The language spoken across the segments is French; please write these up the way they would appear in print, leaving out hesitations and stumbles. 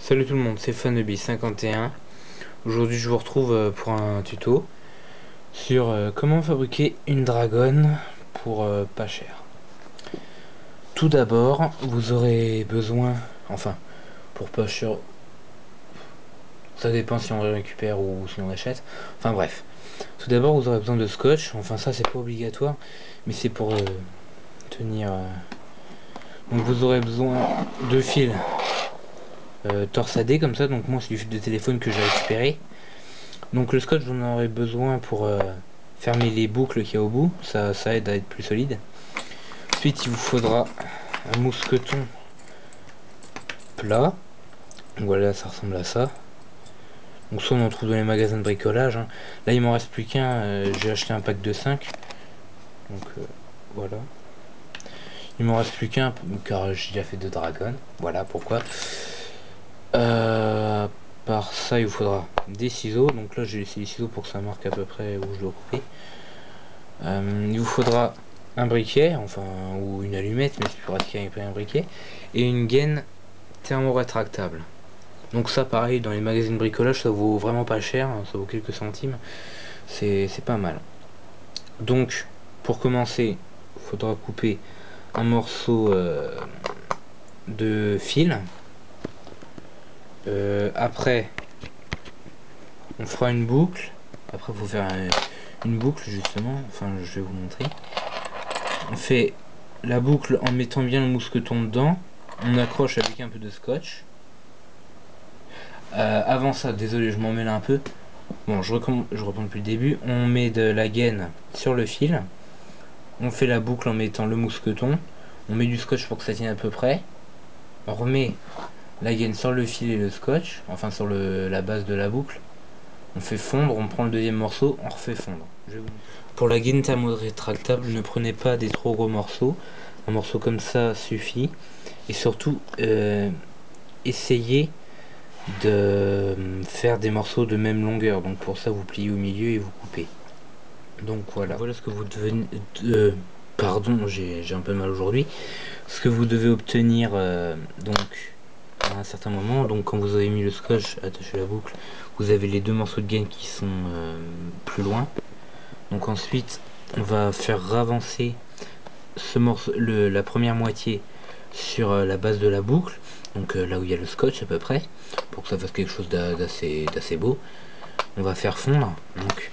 Salut tout le monde, c'est Funneby51. Aujourd'hui je vous retrouve pour un tuto sur comment fabriquer une dragonne pour pas cher. Tout d'abord vous aurez besoin, enfin pour pas cher, ça dépend si on récupère ou si on achète, enfin bref. Tout d'abord vous aurez besoin de scotch, enfin ça c'est pas obligatoire mais c'est pour tenir. Donc vous aurez besoin de fils torsadés comme ça, donc moi c'est du fil de téléphone que j'ai récupéré. Donc le scotch, vous en aurez besoin pour fermer les boucles qu'il y a au bout, ça aide à être plus solide. Ensuite il vous faudra un mousqueton plat, voilà, ça ressemble à ça. Donc ça on en trouve dans les magasins de bricolage, hein. Là il m'en reste plus qu'un, j'ai acheté un pack de 5. Donc voilà. Il m'en reste plus qu'un car j'ai déjà fait 2 dragons, voilà pourquoi. Par ça il vous faudra des ciseaux, donc là j'ai laissé les ciseaux pour que ça marque à peu près où je dois couper. Il vous faudra un briquet, enfin, ou une allumette, mais c'est plus pratique avec un briquet, et une gaine thermorétractable. Donc ça pareil, dans les magasins de bricolage, ça vaut vraiment pas cher, hein, ça vaut quelques centimes, c'est pas mal. Donc, pour commencer, il faudra couper un morceau de fil. Après, on fera une boucle. Après, il faut faire une boucle, justement, enfin, je vais vous montrer. On fait la boucle en mettant bien le mousqueton dedans. On accroche avec un peu de scotch. Avant ça, désolé, je m'en mêle un peu. Bon, je reprends depuis le début. On met de la gaine sur le fil. On fait la boucle en mettant le mousqueton. On met du scotch pour que ça tienne à peu près. On remet la gaine sur le fil et le scotch, enfin sur la base de la boucle. On fait fondre, on prend le deuxième morceau, on refait fondre. Pour la gaine thermorétractable, ne prenez pas des trop gros morceaux. Un morceau comme ça suffit. Et surtout, essayez de faire des morceaux de même longueur. Donc pour ça, vous pliez au milieu et vous coupez. Donc voilà. Voilà ce que vous devez... pardon, j'ai un peu mal aujourd'hui. Ce que vous devez obtenir donc à un certain moment. Donc quand vous avez mis le scotch, attaché la boucle, vous avez les deux morceaux de gaine qui sont plus loin. Donc ensuite, on va faire avancer ce morceau, la première moitié sur la base de la boucle, donc là où il y a le scotch à peu près, pour que ça fasse quelque chose d'assez beau. On va faire fondre, donc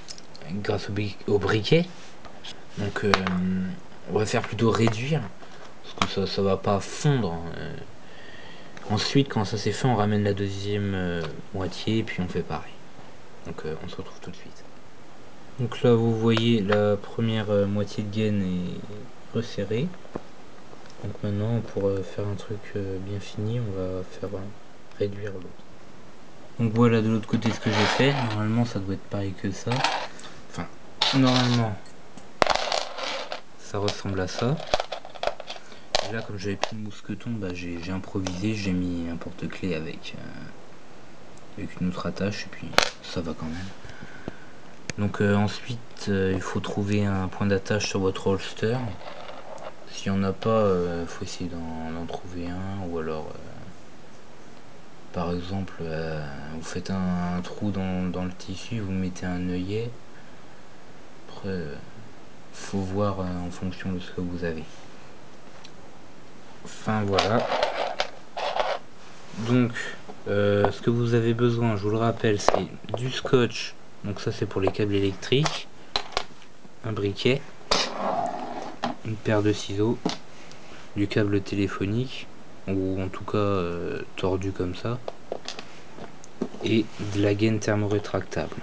grâce au briquet. Donc on va faire plutôt réduire, parce que ça va pas fondre. Ensuite, quand ça s'est fait, on ramène la deuxième moitié, et puis on fait pareil. Donc on se retrouve tout de suite. Donc là vous voyez la première moitié de gaine est resserrée. Donc maintenant pour faire un truc bien fini, on va faire réduire l'autre. Donc voilà de l'autre côté ce que j'ai fait. Normalement ça doit être pareil que ça. Enfin normalement ça ressemble à ça. Et là comme j'avais plus de mousqueton, bah, j'ai improvisé, j'ai mis un porte-clés avec une autre attache et puis ça va quand même. Donc ensuite il faut trouver un point d'attache sur votre holster. S'il n'y en a pas, faut essayer d'en trouver un, ou alors par exemple vous faites un trou dans le tissu, vous mettez un œillet. Après faut voir en fonction de ce que vous avez. Enfin voilà. Donc ce que vous avez besoin, je vous le rappelle, c'est du scotch, donc ça c'est pour les câbles électriques, un briquet, une paire de ciseaux, du câble téléphonique, ou en tout cas tordu comme ça, et de la gaine thermorétractable.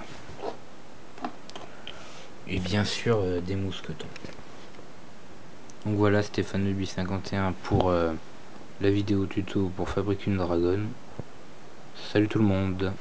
Et bien sûr des mousquetons. Donc voilà, c'était Funneby51 pour la vidéo tuto pour fabriquer une dragonne. Salut tout le monde.